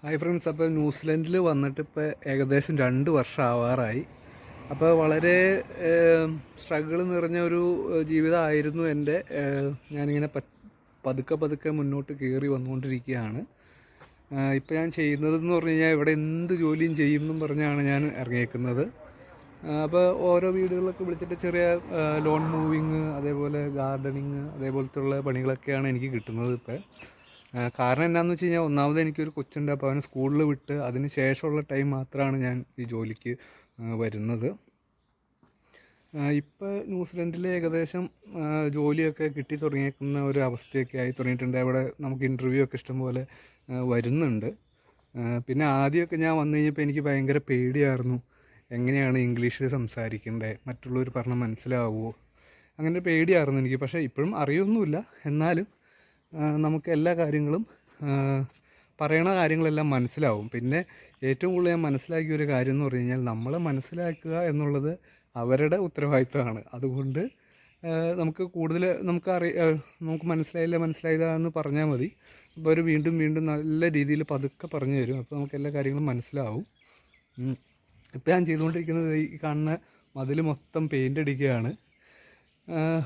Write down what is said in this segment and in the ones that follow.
Hi friends, അപ്പോൾ ന്യൂസിലൻഡിൽ വന്നിട്ട് ഇപ്പോൾ ഏകദേശം 2 വർഷം ആവാറായി. അപ്പോൾ വളരെ സ്ട്രഗിൾ നിറഞ്ഞ ഒരു ജീവിതമായിരുന്നു എൻ്റെ. ഞാനിങ്ങനെ പതുക്കെ പതുക്കെ മുന്നോട്ട് കയറി വന്നുകൊണ്ടിരിക്കുകയാണ്. ഇപ്പോൾ ഞാൻ ചെയ്യുന്നതെന്ന് പറഞ്ഞു കഴിഞ്ഞാൽ ഇവിടെ എന്ത് ജോലിയും ചെയ്യും എന്നും പറഞ്ഞാണ് ഞാൻ ഇറങ്ങിയേക്കുന്നത്. അപ്പോൾ ഓരോ വീടുകളിലൊക്കെ വിളിച്ചിട്ട് ചെറിയ ലോൺ മൂവിങ്, അതേപോലെ ഗാർഡനിങ്, അതേപോലത്തുള്ള പണികളൊക്കെയാണ് എനിക്ക് കിട്ടുന്നത് ഇപ്പോൾ. കാരണം എന്താണെന്ന് വെച്ച് കഴിഞ്ഞാൽ, ഒന്നാമത് എനിക്കൊരു കൊച്ചുണ്ട്. അപ്പോൾ അവന് സ്കൂളിൽ വിട്ട് അതിന് ശേഷമുള്ള ടൈം മാത്രമാണ് ഞാൻ ഈ ജോലിക്ക് വരുന്നത്. ഇപ്പോൾ ന്യൂസിലൻഡിൽ ഏകദേശം ജോലിയൊക്കെ കിട്ടി തുടങ്ങിയേക്കുന്ന ഒരു അവസ്ഥയൊക്കെ ആയി തുടങ്ങിയിട്ടുണ്ട്. അവിടെ നമുക്ക് ഇൻ്റർവ്യൂ ഒക്കെ ഇഷ്ടംപോലെ വരുന്നുണ്ട്. പിന്നെ ആദ്യമൊക്കെ ഞാൻ വന്നു കഴിഞ്ഞപ്പോൾ എനിക്ക് ഭയങ്കര പേടിയായിരുന്നു. എങ്ങനെയാണ് ഇംഗ്ലീഷിൽ സംസാരിക്കേണ്ടത്, മറ്റുള്ളവർ പറഞ്ഞാൽ മനസ്സിലാവുമോ, അങ്ങനെ പേടിയായിരുന്നു എനിക്ക്. പക്ഷേ ഇപ്പോഴും അറിയൊന്നുമില്ല. എന്നാലും നമുക്ക് എല്ലാ കാര്യങ്ങളും പറയണ കാര്യങ്ങളെല്ലാം മനസ്സിലാവും. പിന്നെ ഏറ്റവും കൂടുതൽ ഞാൻ മനസ്സിലാക്കിയ ഒരു കാര്യം എന്ന് പറഞ്ഞു കഴിഞ്ഞാൽ, നമ്മളെ മനസ്സിലാക്കുക എന്നുള്ളത് അവരുടെ ഉത്തരവാദിത്തമാണ്. അതുകൊണ്ട് നമുക്ക് കൂടുതൽ നമുക്ക് മനസ്സിലായില്ല എന്ന് പറഞ്ഞാൽ മതി. അപ്പോൾ അവർ വീണ്ടും വീണ്ടും നല്ല രീതിയിൽ പതുക്കെ പറഞ്ഞു തരും. അപ്പോൾ നമുക്ക് എല്ലാ കാര്യങ്ങളും മനസ്സിലാവും. ഇപ്പോൾ ഞാൻ ചെയ്തുകൊണ്ടിരിക്കുന്നത് ഈ കാണുന്ന മതിൽ മൊത്തം പെയിൻ്റ് അടിക്കുകയാണ്.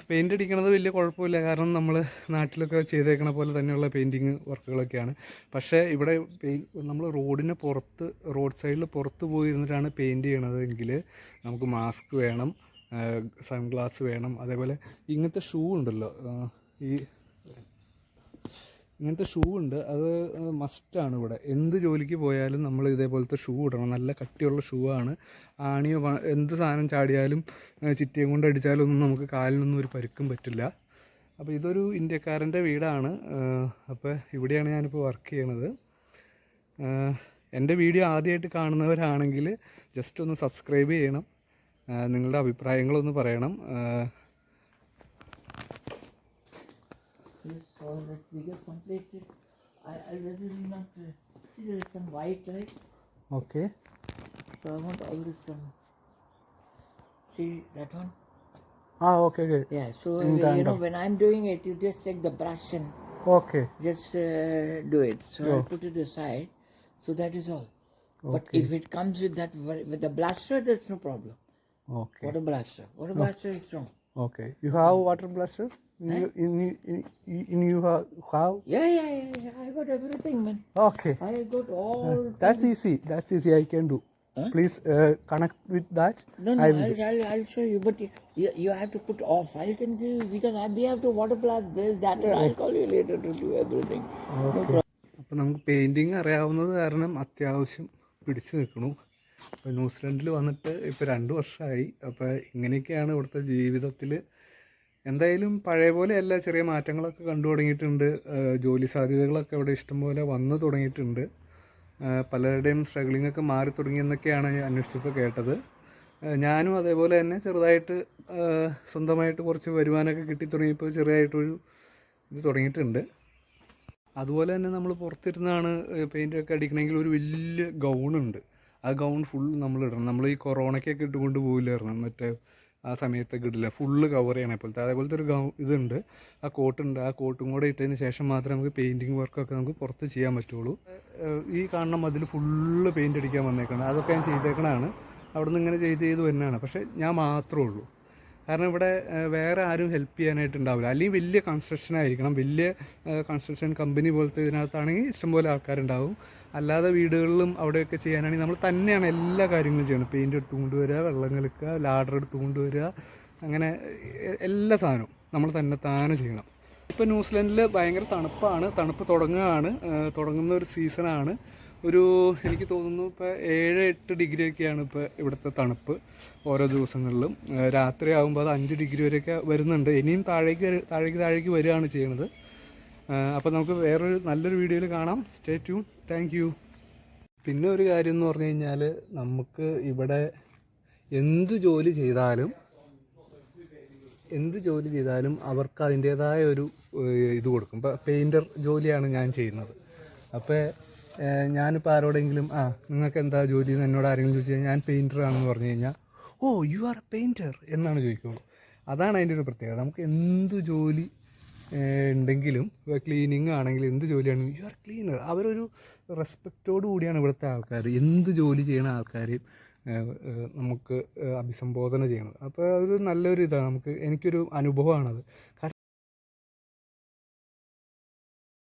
പെയിൻ്റ് അടിക്കണത് വലിയ കുഴപ്പമില്ല, കാരണം നമ്മൾ നാട്ടിലൊക്കെ ചെയ്തേക്കണ പോലെ തന്നെയുള്ള പെയിൻറ്റിങ് വർക്കുകളൊക്കെയാണ്. പക്ഷേ ഇവിടെ നമ്മൾ റോഡ് സൈഡിൽ പുറത്ത് പോയിരുന്നിട്ടാണ് പെയിൻറ്റ് ചെയ്യണതെങ്കിൽ നമുക്ക് മാസ്ക് വേണം, സൺഗ്ലാസ് വേണം. അതേപോലെ ഇങ്ങനത്തെ ഷൂ ഉണ്ടല്ലോ, ഇങ്ങനത്തെ ഷൂ ഉണ്ട്. അത് മസ്റ്റാണ്. ഇവിടെ എന്ത് ജോലിക്ക് പോയാലും നമ്മൾ ഇതേപോലത്തെ ഷൂ ഇടണം. നല്ല കട്ടിയുള്ള ഷൂ ആണ്. ആണിയോ എന്ത് സാധനം ചാടിയാലും ചിറ്റിയും കൊണ്ട് അടിച്ചാലും ഒന്നും നമുക്ക് കാലിനൊന്നും ഒരു പരുക്കും പറ്റില്ല. അപ്പോൾ ഇതൊരു ഇന്ത്യക്കാരൻ്റെ വീടാണ്. അപ്പോൾ ഇവിടെയാണ് ഞാനിപ്പോൾ വർക്ക് ചെയ്യണത്. എൻ്റെ വീഡിയോ ആദ്യമായിട്ട് കാണുന്നവരാണെങ്കിൽ ജസ്റ്റ് ഒന്ന് സബ്സ്ക്രൈബ് ചെയ്യണം. നിങ്ങളുടെ അഭിപ്രായങ്ങളൊന്ന് പറയണം. So let's figure some places. I really not see there is some white light. Okay. So I want all this see that one. Okay, good. Yeah. So when I'm doing it, you just take the brush and just do it. So I'll put it aside. So that is all. Okay. But if it comes with with the bluster, that's no problem. Okay. Water bluster is strong. Okay. You have water bluster? In you have? Yeah. I got everything, man. Okay. I got all. That's easy. I can do. Huh? Please connect with that. No, I'll show you. But you have to put off. I can give you, because we have to water blast this, that. I'll call you later to do everything. Okay. അപ്പോൾ നമുക്ക് painting അറിയാവുന്നത് കാരണം അത്യാവശ്യം പിടിച്ചു നിൽക്കണു. ഇപ്പോൾ ന്യൂസിലൻഡിൽ വന്നിട്ട് ഇപ്പോൾ 2 വർഷമായി. അപ്പോൾ ഇങ്ങനെയൊക്കെയാണ് ഇവിടുത്തെ ജീവിതത്തിൽ. എന്തായാലും പഴയ പോലെയല്ല, ചെറിയ മാറ്റങ്ങളൊക്കെ കണ്ടു തുടങ്ങിയിട്ടുണ്ട്. ജോലി സാധ്യതകളൊക്കെ ഇവിടെ ഇഷ്ടംപോലെ വന്നു തുടങ്ങിയിട്ടുണ്ട്. പലരുടെയും സ്ട്രഗിളിംഗ് ഒക്കെ മാറി തുടങ്ങിയെന്നൊക്കെയാണ് അന്വേഷിച്ചപ്പോൾ കേട്ടത്. ഞാനും അതേപോലെ തന്നെ ചെറുതായിട്ട് സ്വന്തമായിട്ട് കുറച്ച് വരുമാനമൊക്കെ കിട്ടി തുടങ്ങിയപ്പോൾ ചെറുതായിട്ടൊരു ഇത് തുടങ്ങിയിട്ടുണ്ട്. അതുപോലെ തന്നെ നമ്മൾ പുറത്തിരുന്നാണ് പെയിൻ്റൊക്കെ അടിക്കണമെങ്കിൽ ഒരു വലിയ ഗൗണുണ്ട്. ആ ഗൗൺ ഫുൾ നമ്മൾ ഇടണം. നമ്മൾ ഈ കൊറോണയ്ക്കൊക്കെ ഇട്ടുകൊണ്ട് പോകില്ലായിരുന്നു, മറ്റേ ആ സമയത്തൊക്കെ ഇടില്ല, ഫുള്ള് കവർ ചെയ്യണ അതേപോലത്തെ ഒരു ഇതുണ്ട്. ആ കോട്ടുണ്ട്. ആ കോട്ടും കൂടെ ഇട്ടതിന് ശേഷം മാത്രമേ നമുക്ക് പെയിൻറ്റിങ് വർക്കൊക്കെ നമുക്ക് പുറത്ത് ചെയ്യാൻ പറ്റുള്ളൂ. ഈ കാണണം അതിൽ ഫുള്ള് പെയിൻ്റ് അടിക്കാൻ വന്നേക്കണം. അതൊക്കെ ഞാൻ ചെയ്തേക്കണതാണ്. അവിടെ നിന്ന് ഇങ്ങനെ ചെയ്ത് വരുന്നതാണ്. പക്ഷേ ഞാൻ മാത്രമേ ഉള്ളൂ. കാരണം ഇവിടെ വേറെ ആരും ഹെൽപ്പ് ചെയ്യാനായിട്ടുണ്ടാവില്ല. അല്ലെങ്കിൽ വലിയ കൺസ്ട്രക്ഷൻ ആയിരിക്കണം. വലിയ കൺസ്ട്രക്ഷൻ കമ്പനി പോലത്തെ ഇതിനകത്താണെങ്കിൽ ഇഷ്ടംപോലെ ആൾക്കാരുണ്ടാവും. അല്ലാതെ വീടുകളിലും അവിടെയൊക്കെ ചെയ്യാനാണെങ്കിൽ നമ്മൾ തന്നെയാണ് എല്ലാ കാര്യങ്ങളും ചെയ്യണം. പെയിൻ്റ് എടുത്ത് കൊണ്ടുവരിക, വെള്ളം കലക്കുക, ലാഡർ എടുത്ത് കൊണ്ടുവരിക, അങ്ങനെ എല്ലാ സാധനവും നമ്മൾ താനെ ചെയ്യണം. ഇപ്പോൾ ന്യൂസിലൻഡിൽ ഭയങ്കര തണുപ്പാണ്. തണുപ്പ് തുടങ്ങുന്ന ഒരു സീസണാണ്. എനിക്ക് തോന്നുന്നു ഇപ്പോൾ 7-8 ഡിഗ്രിയൊക്കെയാണ് ഇപ്പോൾ ഇവിടുത്തെ തണുപ്പ് ഓരോ ദിവസങ്ങളിലും. രാത്രി ആകുമ്പോൾ അത് 5 ഡിഗ്രി വരെയൊക്കെ വരുന്നുണ്ട്. ഇനിയും താഴേക്ക് വരികയാണ് ചെയ്യണത്. അപ്പോൾ നമുക്ക് വേറൊരു നല്ലൊരു വീഡിയോയിൽ കാണാം. Stay tune. Thank you. പിന്നെ ഒരു കാര്യം എന്ന് പറഞ്ഞു കഴിഞ്ഞാൽ, നമുക്ക് ഇവിടെ എന്ത് ജോലി ചെയ്താലും അവർക്ക് അതിൻ്റേതായ ഒരു ഇത് കൊടുക്കും. ഇപ്പോൾ പെയിൻറ്റർ ജോലിയാണ് ഞാൻ ചെയ്യുന്നത്. അപ്പോൾ ഞാനിപ്പോൾ ആരോടെങ്കിലും നിങ്ങൾക്ക് എന്താ ജോലി എന്ന് എന്നോട് ആരെങ്കിലും ചോദിച്ചു കഴിഞ്ഞാൽ ഞാൻ പെയിൻറ്ററാണെന്ന് പറഞ്ഞു കഴിഞ്ഞാൽ, യു ആർ എ പെയിൻറ്റർ എന്നാണ് ചോദിക്കുള്ളൂ. അതാണ് അതിൻ്റെ ഒരു പ്രത്യേകത. നമുക്ക് എന്ത് ജോലി ഉണ്ടെങ്കിലും ക്ലീനിങ് ആണെങ്കിലും എന്ത് ജോലിയാണെങ്കിലും യു ആർ ക്ലീനർ. അവരൊരു റെസ്പെക്റ്റോടു കൂടിയാണ് ഇവിടുത്തെ ആൾക്കാർ എന്ത് ജോലി ചെയ്യണ ആൾക്കാരെയും നമുക്ക് അഭിസംബോധന ചെയ്യണത്. അപ്പോൾ അതൊരു നല്ലൊരു ഇതാണ്, എനിക്കൊരു അനുഭവമാണത്. കാരണം